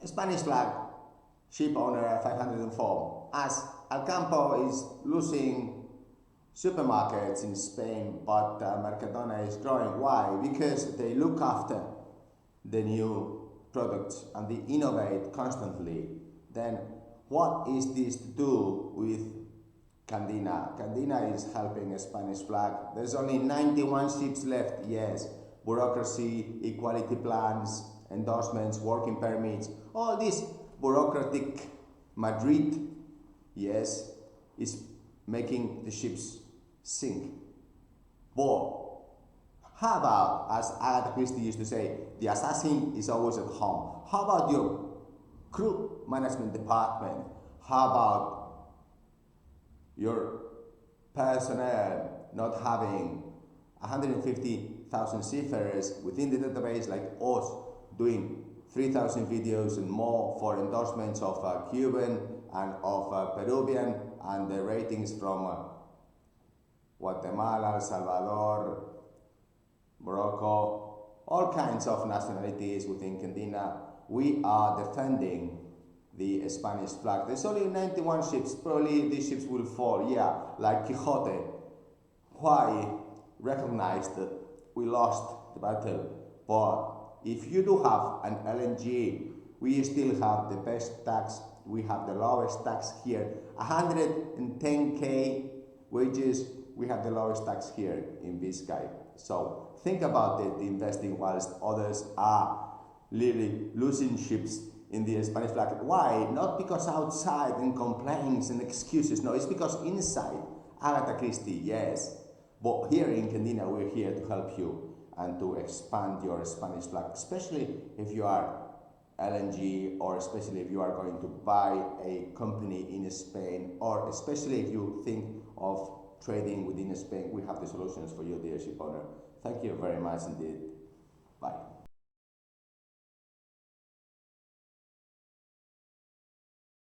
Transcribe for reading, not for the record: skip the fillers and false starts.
Spanish flag, ship owner 504. As Alcampo is losing supermarkets in Spain, but Mercadona is growing. Why? Because they look after the new products and they innovate constantly. Then what is this to do with Candina? Candina is helping a Spanish flag. There's only 91 ships left, yes. Bureaucracy, equality plans, endorsements, working permits, all this bureaucratic Madrid, yes, is making the ships sink. But how about, as Agatha Christie used to say, the assassin is always at home. How about your crew management department? How about your personnel not having 150,000 seafarers within the database like us, doing 3,000 videos and more for endorsements of Cuban and of Peruvian, and the ratings from Guatemala, El Salvador, Morocco, all kinds of nationalities within Candina. We are defending the Spanish flag. There's only 91 ships. Probably these ships will fall, yeah, like Quixote. Why recognize that we lost the battle? But if you do have an LNG, we still have the best tax. We have the lowest tax here. 110K wages, we have the lowest tax here in Vizcay. So think about it, investing whilst others are literally losing ships in the Spanish flag. Why? Not because outside and complaints and excuses. No, it's because inside, Agatha Christie, yes. But here in Candina, we're here to help you and to expand your Spanish flag, especially if you are LNG, or especially if you are going to buy a company in Spain, or especially if you think of trading within Spain. We have the solutions for you, dear ship owner. Thank you very much indeed. Bye.